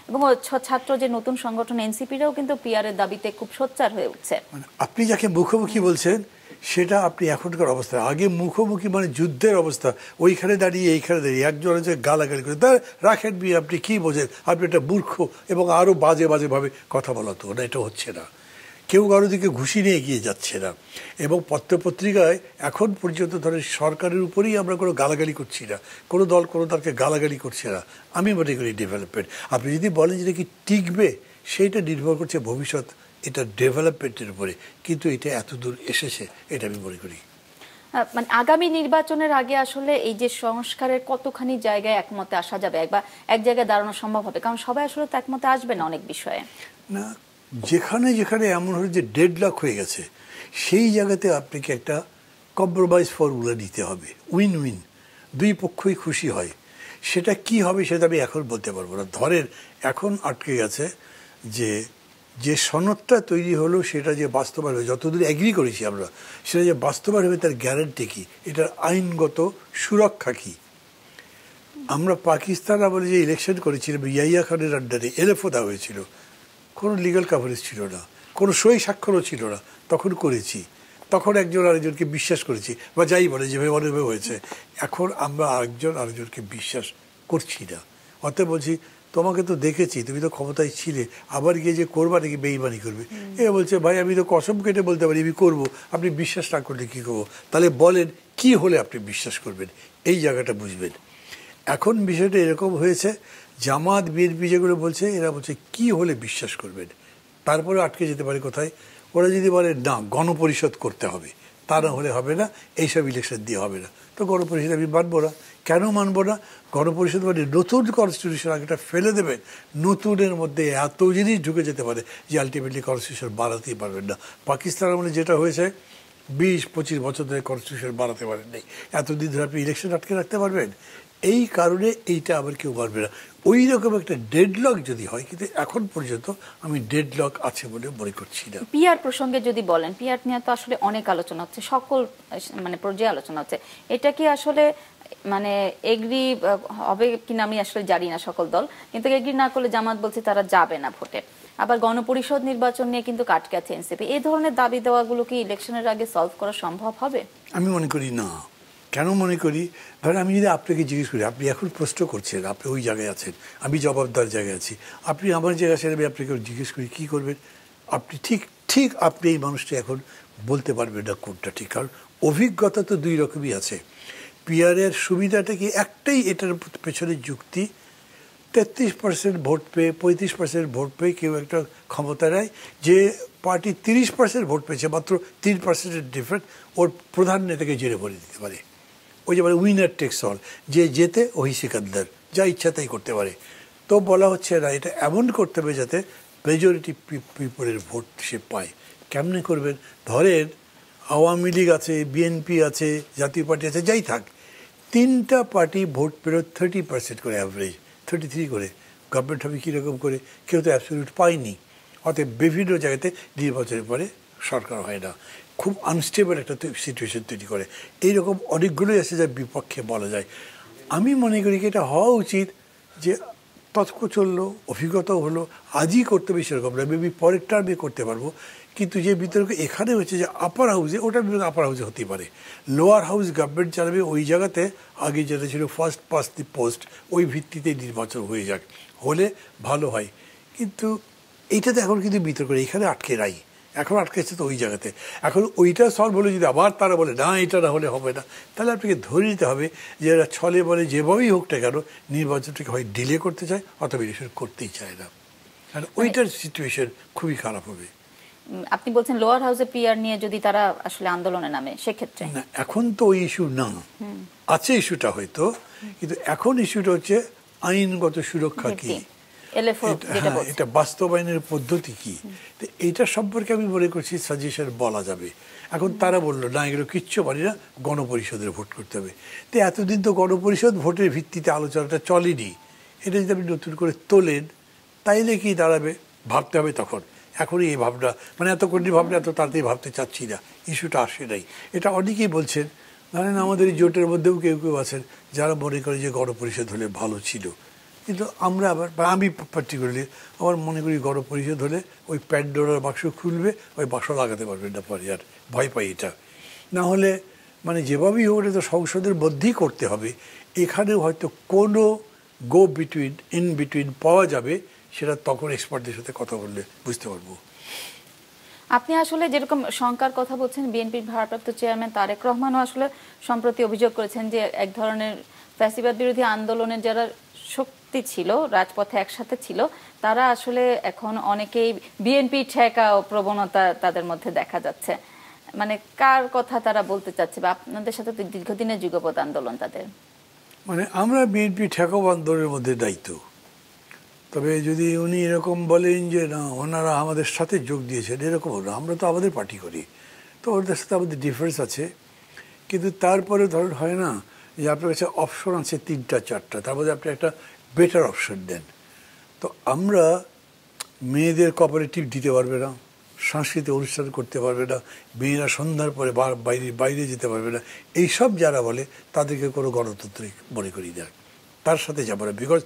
এবং ছাত্র যে নতুন সংগঠন এনসিপিরাও কিন্তু পিআর এর দাবিতে খুব সোচ্চার হয়ে উঠছে। আপনি যাকে মুখোমুখি বলছেন সেটা আপনি এখনকার অবস্থা, আগে মুখোমুখি মানে যুদ্ধের অবস্থা, ওইখানে দাঁড়িয়ে এইখানে দাঁড়িয়ে একজন হচ্ছে গালাগালি করে, তা রাখেন বিয়ে, আপনি কী বোঝেন, আপনি একটা মূর্খ, এবং আরও বাজে বাজেভাবে কথা বলা তো না, এটা হচ্ছে না। কেউ কারো দিকে ঘুষি নিয়ে এগিয়ে যাচ্ছে না। এবং পত্রপত্রিকায় এখন পর্যন্ত ধরেন সরকারের উপরেই আমরা কোনো গালাগালি করছি না, কোনো দল কোনো দলকে গালাগালি করছে না। আমি মনে করি ডেভেলপমেন্ট, আপনি যদি বলেন যেটা কি টিকবে, সেইটা নির্ভর করছে ভবিষ্যৎ এটা ডেভেলপমেন্টের উপরে, কিন্তু এটা এত দূর এসেছে এটা আমি মনে করি। মানে আগামী নির্বাচনের আগে আসলে এই যে সংস্কারের কতখানি জায়গায় একমতে আসা যাবে, বা এক জায়গায় দাঁড়ানো সম্ভব হবে? কারণ সবাই আসলে তো একমতে আসবে না অনেক বিষয়ে। না, যেখানে যেখানে এমন হলো যে ডেডলক হয়ে গেছে, সেই জায়গাতে আপনাকে একটা কম্প্রোমাইজ ফর্মুলা নিতে হবে, উইন উইন, 2 পক্ষই খুশি হয়। সেটা কি হবে সেটা আমি এখন বলতে পারবো না। ধরেন এখন আটকে গেছে যে সনদটা তৈরি হলো সেটা যে বাস্তবায়ন হবে, যতদূর এগ্রি করেছি আমরা, সেটা যে বাস্তবায়ন হবে তার গ্যারান্টি কী, এটার আইনগত সুরক্ষা কী। আমরা পাকিস্তান আমলে যে ইলেকশন করেছিলাম ইয়াহিয়া খানের আন্ডারে, এলএফও দেওয়া হয়েছিল, কোনো লিগাল কাভারেজ ছিল না, কোনো সই স্বাক্ষরও ছিল না, তখন করেছি, তখন একজন আরেকজনকে বিশ্বাস করেছি, বা যাই বলে যেভাবে অনেকভাবে হয়েছে। এখন আমরা একজন আরেকজনকে বিশ্বাস করছি না। অতএব বলছি তোমাকে তো দেখেছি, তুমি তো ক্ষমতায় ছিলে, আবার গিয়ে যে করবা নাকি বেইমানি করবে। এ বলছে ভাই আমি তো কসম কেটে বলতে পারি আমি করবো, আপনি বিশ্বাস না করলে কী করবো? তাহলে বলেন কি হলে আপনি বিশ্বাস করবেন, এই জায়গাটা বুঝবেন। এখন বিষয়টা এরকম হয়েছে, জামাত বিএনপি যেগুলো বলছে, এরা বলছে কি হলে বিশ্বাস করবেন, তারপরে আটকে যেতে পারে কোথায়। ওরা যদি বলে না গণপরিষদ করতে হবে, তা না হলে হবে না, এইসব ইলেকশন দিয়ে হবে না, তো গণপরিষদ আমি মানবো না। কেন মানবো না? গণপরিষদ মানে নতুন কনস্টিটিউশন আগেটা ফেলে দেবেন, নতুনের মধ্যে এত জিনিস ঢুকে যেতে পারে যে আলটিমেটলি কনস্টিটিউশন বাড়াতেই পারবেন না। পাকিস্তান আমলে যেটা হয়েছে, 20-25 বছর ধরে কনস্টিটিউশন বাড়াতে পারেন নাই, এতদিন ধরে আপনি ইলেকশন আটকে রাখতে পারবেন? এই কারণে এইটা আবার কেউ পারবে না। ওই রকম একটা ডেডলক যদি হয়, কিন্তু এখন পর্যন্ত আমি ডেডলক আছে বলে মনে করছি না। পিআর প্রসঙ্গে যদি বলেন, পিআর নিয়ে তো আসলে অনেক আলোচনা হচ্ছে, সকল মানে পর্যায়ে আলোচনা হচ্ছে, এটা কি আসলে মানে এগ্রি হবে কিনা আমি আসলে জানি না সকল দল, কিন্তু এগ্রি না করলে জামাত বলছে তারা যাবে না ভোটে। আবার গণপরিষদ নির্বাচন নিয়ে কিন্তু কাটকে আছে এনসিপি। এই ধরনের দাবি দেওয়াগুলো কি ইলেকশনের আগে সলভ করা সম্ভব হবে? আমি মনে করি না। কেন মনে করি? ধরেন আমি যদি আপনাকে জিজ্ঞেস করি, আপনি এখন প্রশ্ন করছেন, আপনি ওই জায়গায় আছেন, আমি জবাবদার জায়গায় আছি, আপনি আমার জায়গায় আছেন, আমি আপনাকে জিজ্ঞেস করি কী করবেন, আপনি ঠিক আপনি এই মানুষটি এখন বলতে পারবেন না কোনটা ঠিক, কারণ অভিজ্ঞতা তো দুই রকমই আছে। পিয়ারের সুবিধাটা কি একটাই, এটার পেছনে যুক্তি 33% ভোট পেয়ে 35% ভোট পেয়ে কেউ একটা ক্ষমতা নেয়, যে পার্টি 30% ভোট পেয়েছে, মাত্র 3% ডিফারেন্ট, ওর প্রধান নেতাকে জেলে ভরে দিতে পারে। ওই যে মানে উইনার টেক্স অল, যে জেতে ওই সিকান্দার, যা ইচ্ছা তাই করতে পারে। তো বলা হচ্ছে না, এটা এমন করতে হবে যাতে মেজরিটি পিপলের ভোট সে পায়। কেমনে করবেন? ধরেন আওয়ামী লীগ আছে, বিএনপি আছে, জাতীয় পার্টি আছে, যাই থাক, তিনটা পার্টি ভোট পেল 30% করে, অ্যাভারেজ 33 করে। গভর্নমেন্ট হবে কীরকম করে? কেউ তো অ্যাবসলিউট পায়নি। অতএব বিভিন্ন জায়গাতে নির্বাচনের পরে সরকার হয় না, খুব আনস্টেবল একটা সিচুয়েশন তৈরি করে। এইরকম অনেকগুলোই আছে যার বিপক্ষে বলা যায়। আমি মনে করি কি এটা হওয়া উচিত যে তর্ক চললো, অভিজ্ঞতাও হলো, আজই করতে হবে সেরকম না, মেবি পরের টার্মে করতে পারবো। কিন্তু যে বিতর্ক এখানে হচ্ছে যে আপার হাউসে, ওটার বিরুদ্ধে আপার হাউসে হতেই পারে, লোয়ার হাউস গভর্নমেন্ট চালাবে, ওই জায়গাতে আগে যেটা ছিল ফার্স্ট পাস্ট দি পোস্ট, ওই ভিত্তিতে নির্বাচন হয়ে যাক, হলে ভালো হয়। কিন্তু এইটাতে এখন কিন্তু বিতর্ক এখানে আটকে নাই, এখন আটকেছে তো ওই জায়গাতে। এখন ওইটা সলভ হলে যদি আবার তারা বলে না এটা না হলে হবে না, তাহলে আপনাকে ধরে নিতে হবে যে এরা ছলে বলে যেভাবেই হোক না কেন নির্বাচনটাকে হয় ডিলে করতে চায় অথবা ইলেকশন করতেই চায় না। কারণ ওইটার সিচুয়েশন খুবই খারাপ হবে। আপনি বলছেন লোয়ার হাউসে পিআর নিয়ে যদি তারা আসলে আন্দোলনে নামে সেক্ষেত্রে? না, এখন তো ওই ইস্যু না, আছে ইস্যুটা হয়তো, কিন্তু এখন ইস্যুটা হচ্ছে আইনগত সুরক্ষা কি, এটা বাস্তবায়নের পদ্ধতি কি। তো এইটা সম্পর্কে আমি মনে করছি সাজেশন বলা যাবে। এখন তারা বললো না এগুলো কিচ্ছু পারি না, গণপরিষদের ভোট করতে হবে। তো এতদিন তো গণপরিষদ ভোটের ভিত্তিতে আলোচনাটা চলেনি, এটা যদি আপনি নতুন করে তোলেন তাইলে কি দাঁড়াবে, ভাবতে হবে তখন। এখনই এই ভাবনা, মানে এত কঠিন ভাবনা এত তাড়াতাড়ি ভাবতে চাচ্ছি না, ইস্যুটা আসে নাই। এটা অনেকেই বলছেন, ধরেন আমাদের এই জোটের মধ্যেও কেউ কেউ আছেন যারা মনে করে যে গণপরিষদ হলে ভালো ছিল। কিন্তু আমরা আবার, বা আমি পার্টিকুলারলি আমার মনে করি গণপরিষদ হলে ওই প্যান্ডোরার বাক্স খুলবে, ওই বাক্স লাগাতে পারবেন না পরে, আর ভয় পাই এটা। না হলে মানে যেভাবেই হোক এটা তো সংসদের মধ্যেই করতে হবে। এখানেও হয়তো কোনো ইন বিটুইন পাওয়া যাবে, সেটা তখন এক্সপার্টদের সাথে কথা বললে বুঝতে পারবো। আপনি আসলে যেরকম শঙ্কার কথা বলছেন, বিএনপির ভারপ্রাপ্ত চেয়ারম্যান তারেক রহমানও আসলে সম্প্রতি অভিযোগ করেছেন যে এক ধরনের ফ্যাসিবাদ বিরোধী আন্দোলনের যারা শক্তি ছিল, রাজপথে একসাথে ছিল, তারা আসলে এখন অনেকেই বিএনপি ঠেকা ও প্রবণতা তাদের মধ্যে দেখা যাচ্ছে। মানে কার কথা তারা বলতে চাচ্ছে, বা আপনাদের সাথে তো দীর্ঘদিনের যুগপৎ আন্দোলন তাদের? মানে আমরা বিএনপি ঠেকাও আন্দোলনের মধ্যে দায়িত্ব। তবে যদি উনি এরকম বলেন যে না ওনারা আমাদের সাথে যোগ দিয়েছেন, এরকম না, আমরা তো আমাদের পার্টি করি, তো ওদের সাথে আমাদের ডিফারেন্স আছে। কিন্তু তারপরে ধরেন হয় না যে আপনার কাছে অপশন আছে 3টা 4টা, তার মধ্যে আপনি একটা বেটার অপশন দেন। তো আমরা মেয়েদের কোঅপারেটিভ দিতে পারবে না, সাংস্কৃতিক অনুষ্ঠান করতে পারবে না, মেয়েরা সন্ধ্যার পরে বাইরে যেতে পারবে না, এইসব যারা বলে তাদেরকে কোনো গণতান্ত্রিক মনে করি না, তার সাথে যাবো না। বিকজ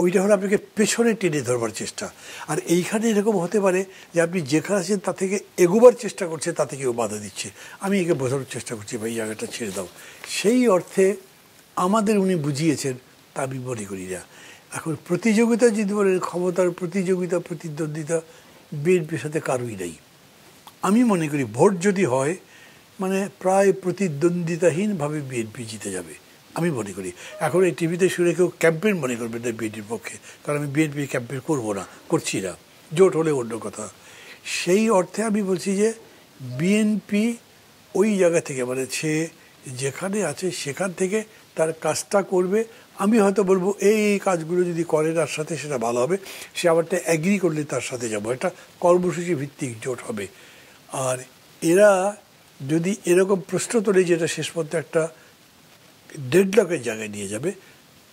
ওইটা হলো আপনাকে পেছনে টেনে ধরবার চেষ্টা। আর এইখানে এরকম হতে পারে যে আপনি যেখানে আছেন তা থেকে এগোবার চেষ্টা করছে, তাতে কেউ বাধা দিচ্ছে, আমি একে বোঝানোর চেষ্টা করছি ভাই এই জায়গাটা ছেড়ে দাও। সেই অর্থে আমাদের উনি বুঝিয়েছেন তা আমি মনে করি না। এখন প্রতিযোগিতা যদি বলেন, ক্ষমতার প্রতিযোগিতা প্রতিদ্বন্দ্বিতা বিএনপির সাথে কারোই নেই। আমি মনে করি ভোট যদি হয় মানে প্রায় প্রতিদ্বন্দ্বিতাহীনভাবে বিএনপি জিতে যাবে, আমি মনে করি। এখন এই টিভিতে শুনে কেউ ক্যাম্পেইন মনে করবেন না বিএনপির পক্ষে, কারণ আমি বিএনপি ক্যাম্পেইন করবো না, করছি না, জোট হলে অন্য কথা। সেই অর্থে আমি বলছি যে বিএনপি ওই জায়গা থেকে মানে সে যেখানে আছে সেখান থেকে তার কাজটা করবে। আমি হয়তো বলবো এই কাজগুলো যদি করে তার সাথে সেটা ভালো হবে, সে আবারটা অ্যাগ্রি করলে তার সাথে যাবো, একটা কর্মসূচি ভিত্তিক জোট হবে। আর এরা যদি এরকম প্রশ্ন তোলে যেটা শেষ পর্যন্ত একটা ডেডলকের জায়গায় নিয়ে যাবে,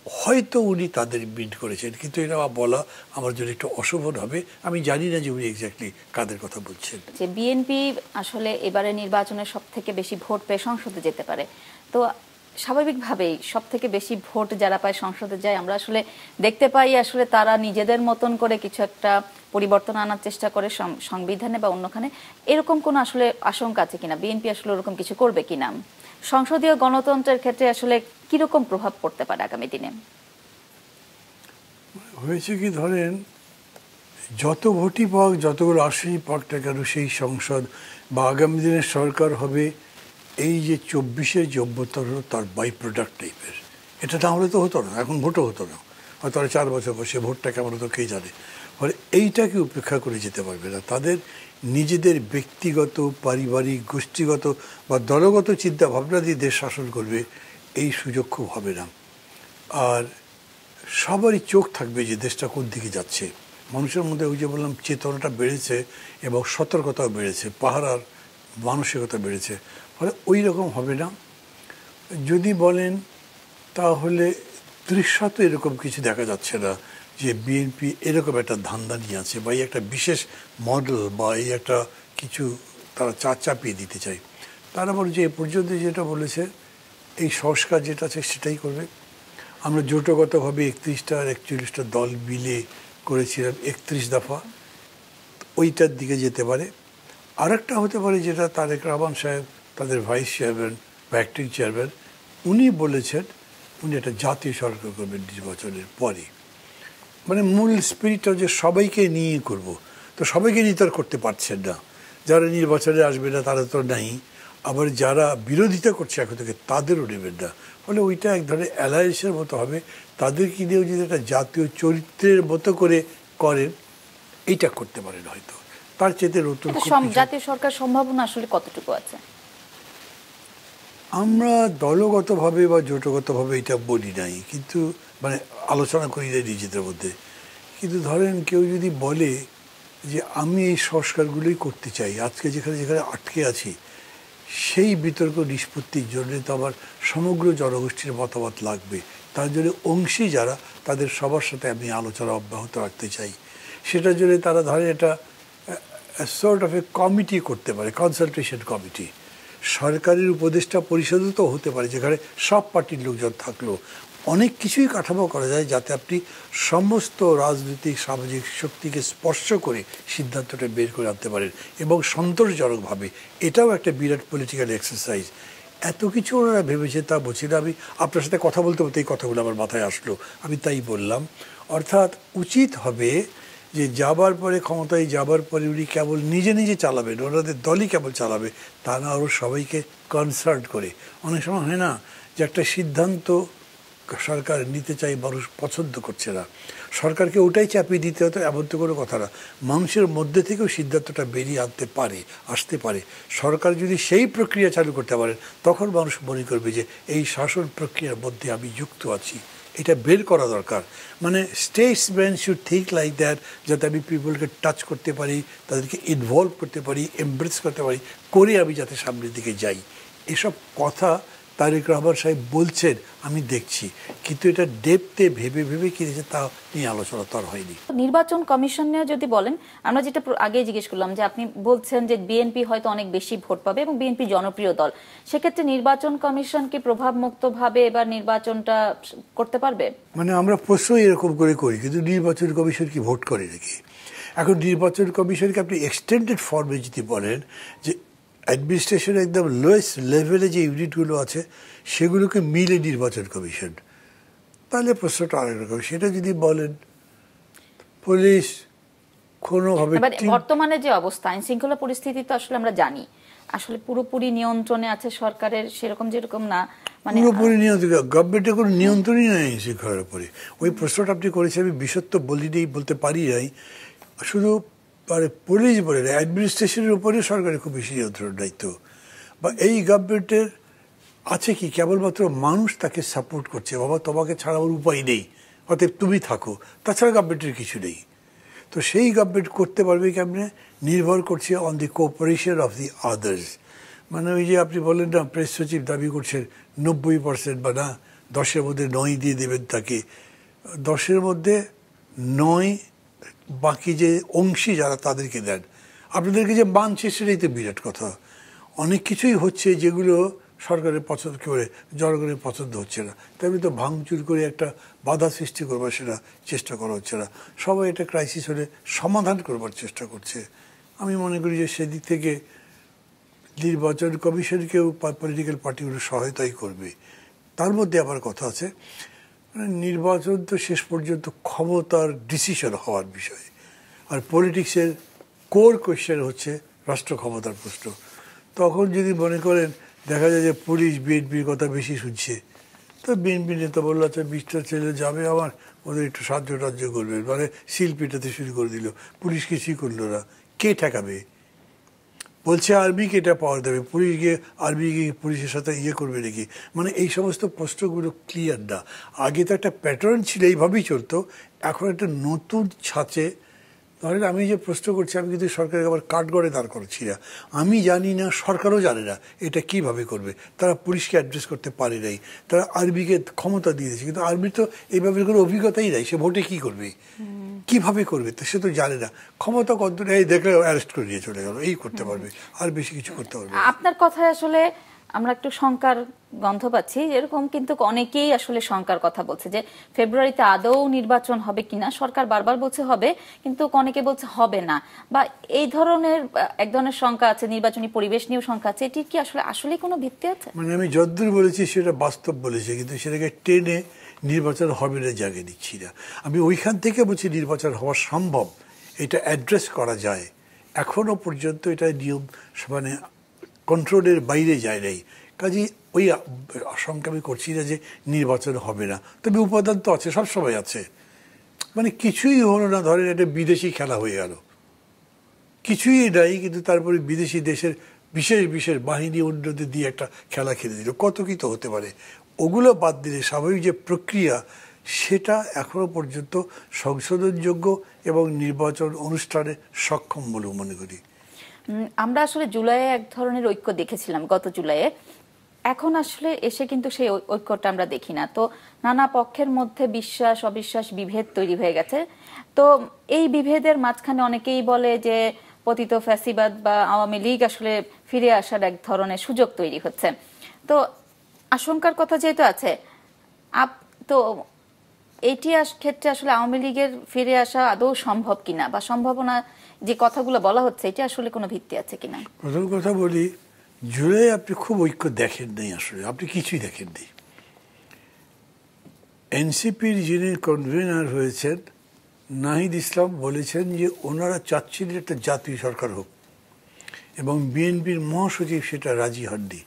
হয়তো উনি তাদের বিট করেছেন, কিন্তু এটা বলা আমার জন্য একটু অশোভন হবে। আমি জানি না যে উনি এক্স্যাক্টলি কাদের কথা বলছেন। যে বিএনপি আসলে এবারে নির্বাচনে সব থেকে বেশি ভোট পেয়ে সংসদে যেতে পারে, তো স্বাভাবিকভাবেই সব থেকে বেশি ভোট যারা পায় সংসদে যায়, আমরা আসলে দেখতে পাই আসলে তারা নিজেদের মতন করে কিছু একটা পরিবর্তন আনার চেষ্টা করে সংবিধানে বা অন্যখানে। এরকম কোনো আসলে আশঙ্কা আছে কিনা, বিএনপি আসলে ওরকম কিছু করবে কিনা? সংসদীয় গণতন্ত্রের ক্ষেত্রে আসলে কিরকম প্রভাব পড়তে পারে আগামী দিনে? হয়েছে কি, ধরেন যত ভোটই পাক, যতগুলো আসনই পাক না কেন, সেই সংসদ বা আগামী দিনের সরকার হবে এই যে 24-এর যে অভ্যুত্থান হলো তার বাই প্রোডাক্ট টাইপের। এটা না হলে তো হতো না, এখন ভোটও হতো না, হয়তো আর 4 বছর পর সে ভোটটা কেমন হতো কে জানে। ফলে এইটাকে উপেক্ষা করে যেতে পারবে না। তাদের নিজেদের ব্যক্তিগত, পারিবারিক, গোষ্ঠীগত বা দলগত চিন্তা ভাবনা দিয়ে দেশ শাসন করবে, এই সুযোগ খুব হবে না। আর সবারই চোখ থাকবে যে দেশটা কোন দিকে যাচ্ছে। মানুষের মধ্যে ওই যে বললাম চেতনাটা বেড়েছে এবং সতর্কতাও বেড়েছে, পাহারার মানসিকতা বেড়েছে। ফলে ওই রকম হবে না। যদি বলেন তাহলে দৃশ্যত এরকম কিছু দেখা যাচ্ছে না যে বিএনপি এরকম একটা ধান্দা নিয়ে আছে বা এই একটা বিশেষ মডেল বা এই একটা কিছু তারা চাপিয়ে দিতে চায়। তারা বলে যে এ পর্যন্ত যেটা বলেছে এই সংস্কার যেটা আছে সেটাই করবে। আমরা জোটগতভাবে 31টা আর 41টা দল মিলে করেছিলাম 31 দফা, ওইটার দিকে যেতে পারে। আরেকটা হতে পারে যেটা তারেক রহমান সাহেব, তাদের ভাইস চেয়ারম্যান বা অ্যাক্টিং চেয়ারম্যান, উনি বলেছেন উনি একটা জাতীয় সরকার করবেন নির্বাচনের পরে। মানে মূল স্পিরিটটা যে সবাইকে নিয়ে করব, তো সবাইকে নিয়ে তো আর করতে পারছেন না। যারা নির্বাচনে আসবে না তারা তো নাই, আবার যারা বিরোধিতা করছে এখন থেকে তাদেরও নেবেন না। ফলে ওইটা এক ধরনের অ্যালায়েন্সের মতো হবে। তাদেরকে নিয়েও যদি একটা জাতীয় চরিত্রের মতো করে করেন, এইটা করতে পারেন হয়তো। তার চেয়ে নতুন জাতীয় সরকার সম্ভাবনা আসলে কতটুকু আছে? আমরা দলগতভাবে বা জোটগতভাবে এটা বলি নাই, কিন্তু মানে আলোচনা করি নাই নিজেদের মধ্যে। কিন্তু ধরেন কেউ যদি বলে যে আমি এই সংস্কারগুলোই করতে চাই, আজকে যেখানে যেখানে আটকে আছি সেই বিতর্ক নিষ্পত্তির জন্য তো আমার সমগ্র জনগোষ্ঠীর মতামত লাগবে। তার জন্য অংশী যারা, তাদের সবার সাথে আমি আলোচনা অব্যাহত রাখতে চাই। সেটার জন্য তারা ধরে এটা সর্ট অফ এ কমিটি করতে পারে, কনসালটেশন কমিটি। সরকারের উপদেষ্টা পরিষদও তো হতে পারে, যেখানে সব পার্টির লোকজন থাকলো। অনেক কিছুই কাঠামো করা যায় যাতে আপনি সমস্ত রাজনৈতিক সামাজিক শক্তিকে স্পর্শ করে সিদ্ধান্তটা বের করে আনতে পারেন এবং সন্তোষজনকভাবে। এটাও একটা বিরাট পলিটিক্যাল এক্সারসাইজ। এত কিছু ওনারা ভেবেছে তা বলছি না। আমি আপনার সাথে কথা বলতে বলতে এই কথাগুলো আমার মাথায় আসলো, আমি তাই বললাম। অর্থাৎ উচিত হবে যে যাবার পরে, ক্ষমতায় যাবার পরে উনি কেবল নিজে নিজে চালাবেন, ওনাদের দলই কেবল চালাবে, তা না আরও সবাইকে কনসাল্ট করে। অনেক সময় হয় না যে একটা সিদ্ধান্ত সরকার নিতে চাই, মানুষ পছন্দ করছে না, সরকারকে ওটাই চাপিয়ে দিতে হতো এমন তো কোনো কথা না। মানুষের মধ্যে থেকেও সিদ্ধান্তটা বেরিয়ে আসতে পারে। সরকার যদি সেই প্রক্রিয়া চালু করতে পারেন, তখন মানুষ মনে করবে যে এই শাসন প্রক্রিয়ার মধ্যে আমি যুক্ত আছি। এটা বের করা দরকার। মানে Statesman should think like that, যাতে আমি পিপলকে টাচ করতে পারি, তাদেরকে ইনভলভ করতে পারি, এমব্রেস করতে পারি, করে আমি যাতে সামনের দিকে যাই। এসব কথা তারেক রহমান সাহেব বলছেন, আমি দেখছি, কিন্তু এটা ডেপথে ভেবে ভেবে কিনেছে তা নিয়ে আলোচনা তো আর হয়নি। নির্বাচন কমিশন নিয়ে যদি বলেন, আমরা যেটা আগে জিজ্ঞেস করলাম যে আপনি বলছেন যে বিএনপি হয়তো অনেক বেশি ভোট পাবে এবং বিএনপি জনপ্রিয় দল, সেক্ষেত্রে নির্বাচন কমিশন কি প্রভাবমুক্ত ভাবে এবার নির্বাচনটা করতে পারবে? মানে আমরা প্রশ্নই এরকম করে করি, কিন্তু নির্বাচন কমিশন কি ভোট করে নাকি? এখন নির্বাচন কমিশনকে আপনি এক্সটেন্ডেড ফর্মে যদি বলেন যে অ্যাডমিনিস্ট্রেশনের একদম লোয়েস্ট লেভেলে যে ইউনিটগুলো আছে সেগুলোকে মিলে নির্বাচন কমিশন, তাহলে প্রশ্নটা আরেক রকম। সেটা যদি বলেন পুলিশ কোনোভাবে, বর্তমানে যে অবস্থা, আইন শৃঙ্খলা পরিস্থিতি তো আসলে আমরা জানি আসলে পুরোপুরি নিয়ন্ত্রণে আছে সরকারের, সেরকম যেরকম না, মানে পুরোপুরি নিয়ন্ত্রণ, গভর্নমেন্টের কোনো নিয়ন্ত্রণই নেই আইন শৃঙ্খলার উপরে। ওই প্রশ্নটা আপনি করেছেন, আমি বিশত্ব বলতে পারি নাই। শুধু পুলিশ বলে না, অ্যাডমিনিস্ট্রেশনের উপরে সরকারের খুব বেশি নিয়ন্ত্রণ দায়িত্ব। বা এই গভর্নমেন্টের আছে কি, কেবলমাত্র মানুষ তাকে সাপোর্ট করছে, বাবা তোমাকে ছাড়া ওর উপায় নেই, অতএব তুমি থাকো, তাছাড়া গভর্নমেন্টের কিছু নেই। তো সেই গভর্নমেন্ট করতে পারবে কেমনে? নির্ভর করছে on the cooperation of the others. মানে ওই যে আপনি বলেন না, প্রেস সচিব দাবি করছেন 90% বা না 10-এর মধ্যে 9 দিয়ে দেবেন তাকে, 10-এর মধ্যে 9 বাকি যে অংশী যারা তাদেরকে দেন। আপনাদেরকে যে মানছে সেটাই তো বিরাট কথা। অনেক কিছুই হচ্ছে যেগুলো সরকারের পছন্দ করে, জনগণের পছন্দ হচ্ছে না, তেমনি তো ভাঙচুর করে একটা বাধা সৃষ্টি করবার সেটা চেষ্টা করা হচ্ছে না। সবাই একটা ক্রাইসিস হলে সমাধান করবার চেষ্টা করছে। আমি মনে করি যে সেদিক থেকে নির্বাচন কমিশনকেও পলিটিক্যাল পার্টিগুলো সহায়তাই করবে। তার মধ্যে আবার কথা আছে, নির্বাচন তো শেষ পর্যন্ত ক্ষমতার ডিসিশন হওয়ার বিষয়। আর পলিটিক্সের কোর কোয়েশ্চেন হচ্ছে রাষ্ট্র ক্ষমতার প্রশ্ন। তখন যদি মনে করেন দেখা যায় যে পুলিশ বিএনপির কথা বেশি শুনছে, তো বিএনপি নেতা বললো আচ্ছা 20টা ছেলে যাবে আমার, ওদের একটু সাহায্য টাহ্য করবে, মানে সিল পিটাতে শুরু করে দিল, পুলিশ কিছুই করলো না। কে ঠেকাবে? বলছে আর্মিকে এটা পাওয়ার দেবে, পুলিশ গিয়ে আর্মি গিয়ে পুলিশের সাথে করবে নাকি? মানে এই সমস্ত প্রশ্নগুলো ক্লিয়ার না। আগে তো একটা প্যাটার্ন ছিল, এইভাবেই চলতো। এখন একটা নতুন ছাঁচে ধরেন আমি যে প্রশ্ন করছি, আমি কিন্তু সরকারকে আবার কাঠগড়ে দাঁড় করছি না। আমি জানি না, সরকারও জানে না এটা কিভাবে করবে। তারা পুলিশকে অ্যাড্রেস করতে পারে নাই, তারা আর্মিকে ক্ষমতা দিয়ে দিয়েছে, কিন্তু আর্মির তো এইভাবে কোনো অভিজ্ঞতাই নাই। সে ভোটে কি করবে, কিভাবে করবে, তো সে তো জানে না। ক্ষমতা কতটা, এই দেখলে অ্যারেস্ট করে নিয়ে চলে গেল, এই করতে পারবে, আর বেশি কিছু করতে পারবে। আপনার কথায় আসলে আমরা একটু শঙ্কার গন্ধ পাচ্ছি। এরকম কিন্তু অনেকেই আসলে শঙ্কার কথা বলছে যে ফেব্রুয়ারিতে আদৌ নির্বাচন হবে কিনা। সরকার বারবার বলছে হবে, কিন্তু অনেকে বলছে হবে না, বা এই ধরনের এক ধরনের শঙ্কা আছে। নির্বাচনী পরিবেশ নিয়েও শঙ্কা আছে। এটির কি আসলে কোনো ভিত্তি আছে? মানে আমি যদ্দূর বলেছি সেটা বাস্তব বলেছি, কিন্তু সেটাকে টেনে নির্বাচন হবে না জায়গায় দিচ্ছি না। আমি ওইখান থেকে বলছি নির্বাচন হওয়া সম্ভব, এটা অ্যাড্রেস করা যায়। এখনো পর্যন্ত এটা নিয়ম মানে কন্ট্রোলের বাইরে যায় নাই। কাজেই ওই আশঙ্কা আমি করছি না যে নির্বাচন হবে না। তবে উপাদান তো আছে, সবসময় আছে। মানে কিছুই হলো না, ধরেন একটা বিদেশি খেলা হয়ে গেল, কিছুই নাই, কিন্তু তারপরে বিদেশি দেশের বিশেষ বিশেষ বাহিনী অন্যদের দিয়ে একটা খেলা খেলে দিল, কত কি তো হতে পারে। ওগুলো বাদ দিলে স্বাভাবিক যে প্রক্রিয়া, সেটা এখনো পর্যন্ত সংশোধনযোগ্য এবং নির্বাচন অনুষ্ঠানে সক্ষম বলে মনে করি। আমরা আসলে জুলাইয়ে এক ধরনের ঐক্য দেখেছিলাম, গত জুলাইয়ে। এখন আসলে এসে কিন্তু সেই ঐক্যটা আমরা দেখি না। তো নানা পক্ষের মধ্যে বিশ্বাস অবিশ্বাস বিভেদ তৈরি হয়ে গেছে। তো এই বিভেদের মাঝখানে অনেকেই বলে যে পতিত ফ্যাসিবাদ বা আওয়ামী লীগ আসলে ফিরে আসার এক ধরনের সুযোগ তৈরি হচ্ছে। তো আশঙ্কার কথা যেহেতু আছে, তো এইটি ক্ষেত্রে আসলে আওয়ামী লীগের ফিরে আসা আদৌ সম্ভব কিনা, বা সম্ভাবনা যে কথাগুলো বলা হচ্ছে এটা আসলে কোনো ভিত্তি আছে কিনা? প্রথম কথা বলি, জুলাই আপনি খুব ঐক্য দেখেন নাই, আসলে আপনি কিছুই দেখেন নাই। এনসিপির যিনি কনভেনার হয়েছেন নাহিদ ইসলাম বলেছেন যে ওনারা চাচ্ছিলেন একটা জাতীয় সরকার হোক, এবং বিএনপির মহাসচিব সেটা রাজি হননি।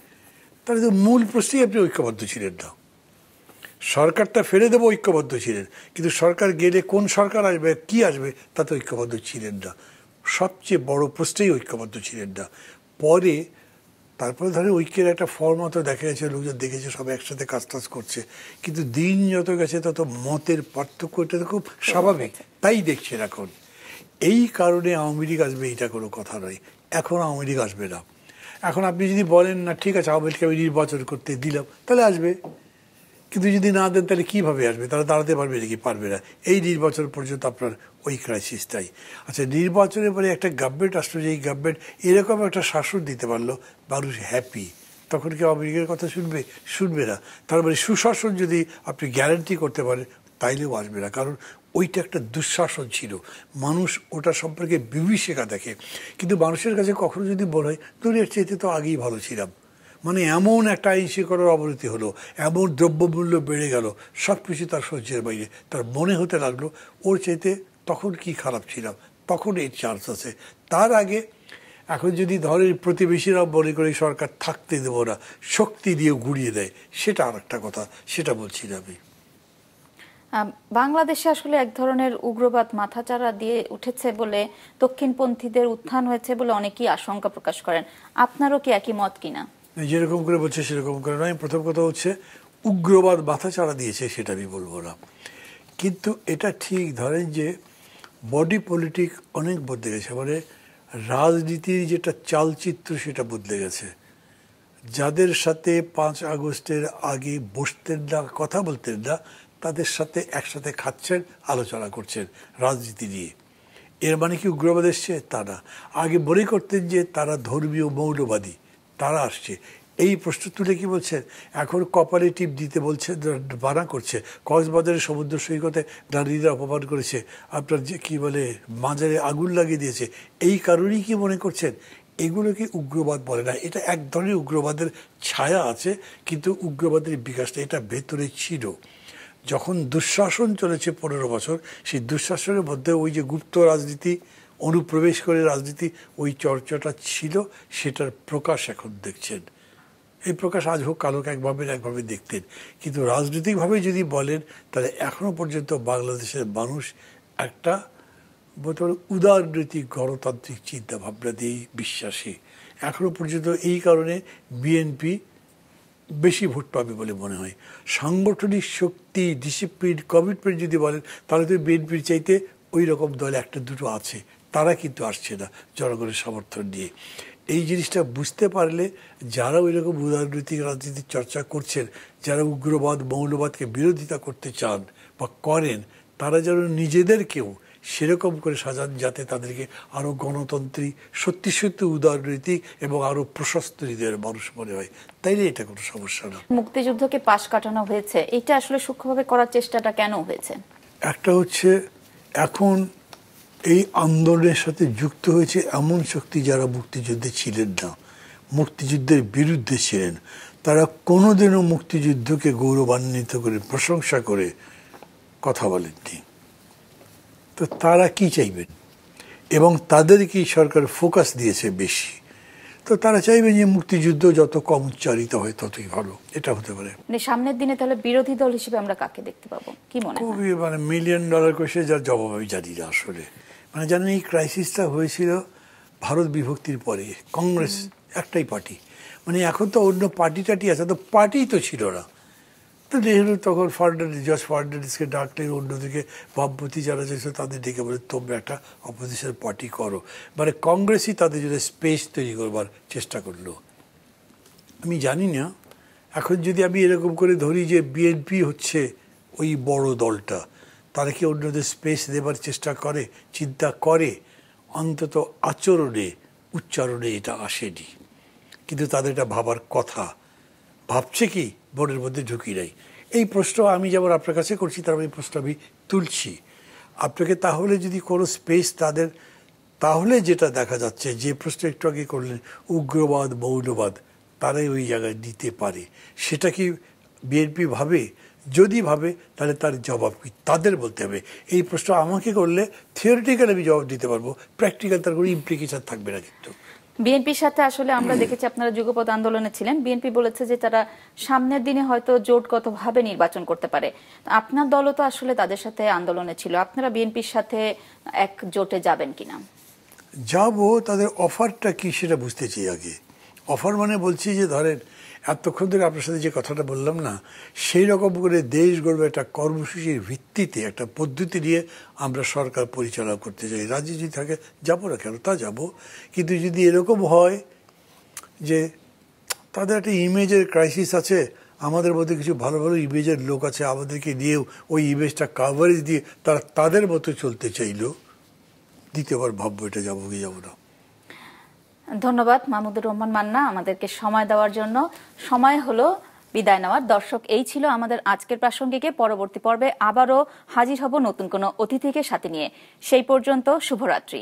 তাহলে তো মূল প্রশ্নেই আপনি ঐক্যবদ্ধ ছিলেন না। সরকারটা ফেলে দেবো ঐক্যবদ্ধ ছিলেন, কিন্তু সরকার গেলে কোন সরকার আসবে, কি আসবে, তাতে ঐক্যবদ্ধ ছিলেন না। সবচেয়ে বড় প্রশ্নেই ঐক্যবদ্ধ ছিলেন না। পরে তারপরে ধরে ঐক্যের একটা ফর্মত দেখা গেছে, লোকজন দেখেছে সব একসাথে কাজ টাজ করছে, কিন্তু দিন যত গেছে তত মতের পার্থক্য, এটা তো খুব স্বাভাবিক, তাই দেখছেন এখন। এই কারণে আওয়ামী লীগ আসবে এটা কোনো কথা নয়। এখন আওয়ামী লীগ আসবে না। এখন আপনি যদি বলেন না ঠিক আছে আওয়ামী লীগকে আমি নির্বাচন করতে দিলাম, তাহলে আসবে। কিন্তু যদি না দেন তাহলে কীভাবে আসবে? তারা দাঁড়াতে পারবে নাকি? পারবে না। এই নির্বাচন পর্যন্ত আপনার ওই ক্রাইসিসটাই। আচ্ছা, নির্বাচনের পরে একটা গভর্নমেন্ট আসলো, যে এই গভর্নমেন্ট এরকম একটা শাসন দিতে পারলো, মানুষ হ্যাপি, তখন কি আওয়ামী লীগের কথা শুনবে? শুনবে না। তার মানে সুশাসন যদি আপনি গ্যারান্টি করতে পারেন, তাইলেও আসবে না, কারণ ওইটা একটা দুঃশাসন ছিল। মানুষ ওটা সম্পর্কে বিভীষিকা দেখে। কিন্তু মানুষের কাছে কখনো যদি বলা হয় দুনিয়ার চাইতে তো আগেই ভালো ছিলাম, মানে এমন একটা আইন শৃঙ্খলার অবনতি হলো, এমন দ্রব্যমূল্য বেড়ে গেল, সব কিছু তার সহ্যের বাইরে, তার মনে হতে লাগলো ওর চাইতে তখন কি খারাপ ছিলাম, তখন এই চান্স আছে। তার আগে এখন যদি ধরেন প্রতিবেশীরা মনে করে সরকার থাকতে দেবো না, শক্তি দিয়ে গুড়িয়ে দেয়, সেটা আর একটা কথা, সেটা বলছি না আমি। বাংলাদেশে আসলে এক ধরনের উগ্রবাদ মাথাচাড়া দিয়ে উঠেছে বলে, দক্ষিণপন্থীদের উত্থান হয়েছে বলে অনেকেই আশঙ্কা প্রকাশ করেন। আপনারও কি একই মত কিনা? যেরকম করে বলছে সেরকম করে নয়। প্রথম কথা হচ্ছে উগ্রবাদ মাথা চাড়া দিয়েছে সেটা আমি বলবো না, কিন্তু এটা ঠিক ধরেন যে বডি পলিটিক অনেক বদলে গেছে, মানে রাজনীতির যেটা চালচিত্র সেটা বদলে গেছে। যাদের সাথে 5 আগস্টের আগে বসতেন না, কথা বলতেন না, তাদের সাথে একসাথে খাচ্ছেন, আলোচনা করছেন রাজনীতি নিয়ে। এর মানে কি উগ্রবাদ এসছে? তা না। আগে মনে করতেন যে তারা ধর্মীয় মৌলবাদী, তারা আসছে। এই প্রশ্ন তুলে কি বলছেন, এখন কপালে টিপ দিতে বলছে, বানা করছে। কক্সবাজারের সমুদ্র সৈকতে নারীরা অপমান করেছে, আপনার যে কী বলে মাজারে আগুন লাগিয়ে দিয়েছে, এই কারণেই কি মনে করছেন? এগুলোকে উগ্রবাদ বলে না। এটা এক ধরনের উগ্রবাদের ছায়া আছে, কিন্তু উগ্রবাদের বিকাশটা এটা ভেতরে ছিল। যখন দুঃশাসন চলেছে 15 বছর, সেই দুঃশাসনের মধ্যে ওই যে গুপ্ত রাজনীতি, অনুপ্রবেশ করে রাজনীতি, ওই চর্চাটা ছিল, সেটার প্রকাশ এখন দেখছেন। এই প্রকাশ আজ হোক কাল হোক একভাবে দেখতেন। কিন্তু রাজনৈতিকভাবে যদি বলেন, তাহলে এখনো পর্যন্ত বাংলাদেশের মানুষ একটা উদারনৈতিক গণতান্ত্রিক চিন্তা ভাবনা দিয়েই বিশ্বাসী এখনো পর্যন্ত। এই কারণে বিএনপি বেশি ভোট পাবে বলে মনে হয়। সাংগঠনিক শক্তি, ডিসিপ্লিন, কমিটমেন্ট যদি বলেন, তাহলে তো বিএনপির চাইতে ওই রকম দল একটা দুটো আছে, তারা কিন্তু আসছে না জনগণের সমর্থন নিয়ে। এই জিনিসটা বুঝতে পারলে যারা ওই রকম উদারনৈতিক রাজনীতির চর্চা করছেন, যারা উগ্রবাদ মৌলবাদকে বিরোধিতা করতে চান বা করেন, তারা যেন নিজেদেরকেও সেরকম করে সাজান যাতে তাদেরকে আরও গণতন্ত্রী, সত্যি সত্যি উদারনৈতিক এবং আরও প্রশস্ত হৃদয়ের মানুষ মনে হয়, তাইলে এটা কোনো সমস্যা না। মুক্তিযুদ্ধকে পাশ কাটানো হয়েছে, এটা আসলে সূক্ষ্মভাবে করার চেষ্টাটা কেন হয়েছে? একটা হচ্ছে, এখন এই আন্দোলনের সাথে যুক্ত হয়েছে এমন শক্তি যারা মুক্তিযুদ্ধে ছিলেন না, মুক্তিযুদ্ধের বিরুদ্ধে ছিলেন। তারা কোনোদিনও মুক্তিযুদ্ধকে গৌরবান্বিত করে, প্রশংসা করে কথা বলেননি। তো তারা কি চাইবেন, এবং তাদেরকেই সরকার ফোকাস দিয়েছে বেশি। তো তারা চাইবেন যে মুক্তিযুদ্ধ যত কম উচ্চারিত হয় ততই ভালো, এটা হতে পারে। মানে সামনের দিনে তাহলে বিরোধী দল হিসেবে আমরা কাকে দেখতে পাবো, কি মনে হয়? খুবই $1,000,000 কোয়েশ্চেন, যার জবাব আমি জানি না আসলে। মানে জানেন, এই ক্রাইসিসটা হয়েছিল ভারত বিভক্তির পরে। কংগ্রেস একটাই পার্টি, মানে এখন তো অন্য পার্টি টাটি আছে, তো পার্টি তো ছিল না। তো নেহরু তখন জর্জ ফার্নান্ডিসকে ডাকলেন, অন্যদিকে বামপন্থী যারা ছিল তাদের ডেকে বলে তোমরা একটা অপোজিশন পার্টি করো। মানে কংগ্রেসই তাদের জন্য স্পেস তৈরি করবার চেষ্টা করলো। আমি জানি না, এখন যদি আমি এরকম করে ধরি যে বিএনপি হচ্ছে ওই বড় দলটা, তারা কি অন্যদের স্পেস দেবার চেষ্টা করে, চিন্তা করে? অন্তত আচরণে, উচ্চারণে এটা আসেনি, কিন্তু তাদের এটা ভাবার কথা। ভাবছে কি বোর্ডের মধ্যে ঢুকি নাই? এই প্রশ্ন আমি যেমন আপনার কাছে করছি, তার এই প্রশ্ন আমি তুলছি আপনাকে। তাহলে যদি কোনো স্পেস তাদের, তাহলে যেটা দেখা যাচ্ছে, যে প্রশ্ন একটু আগে করলেন, উগ্রবাদ মৌলবাদ, তারাই ওই জায়গায় নিতে পারে। সেটা কি বিএনপি ভাবে? যদি ভাবে, তাহলে তার জবাব কি তাদের বলতে হবে। এই প্রশ্ন আমাকে করলে থিওরিটিক্যাল আমি জবাব দিতে পারবো, প্র্যাকটিক্যাল তার কোনো ইমপ্লিকেশন থাকবে না। কিন্তু বিএনপির সাথে আসলে আমরা দেখেছি, আপনারা যুগপৎ আন্দোলনে ছিলেন, বিএনপি বলেছে যে তারা সামনের দিনে হয়তো জোটগতভাবে নির্বাচন করতে পারে। আপনার দলও তো আসলে তাদের সাথে আন্দোলনে ছিল, আপনারা বিএনপির সাথে এক জোটে যাবেন কিনা? যাবো, তাদের অফারটা কি সেটা বুঝতে চাই আগে। অফার মানে বলছি যে ধরেন এতক্ষণ ধরে আপনার সাথে যে কথাটা বললাম না, সেই রকম করে দেশ গড়বে একটা কর্মসূচির ভিত্তিতে, একটা পদ্ধতি নিয়ে আমরা সরকার পরিচালনা করতে চাই। রাজি যদি থাকে যাবো না কেন, তা যাবো। কিন্তু যদি এরকম হয় যে তাদের একটা ইমেজের ক্রাইসিস আছে, আমাদের মধ্যে কিছু ভালো ভালো ইমেজের লোক আছে, আমাদেরকে নিয়েও ওই ইমেজটা কাভারেজ দিয়ে তারা তাদের মতো চলতে চাইলো, দ্বিতীয়বার ভাববো এটা যাবো কি যাবো না। ধন্যবাদ মাহমুদুর রহমান মান্না, আমাদেরকে সময় দেওয়ার জন্য। সময় হলো বিদায় নেওয়ার। দর্শক, এই ছিল আমাদের আজকের প্রাসঙ্গিকে। পরবর্তী পর্বে আবারও হাজির হব নতুন কোনো অতিথিকে সাথে নিয়ে। সেই পর্যন্ত শুভরাত্রি।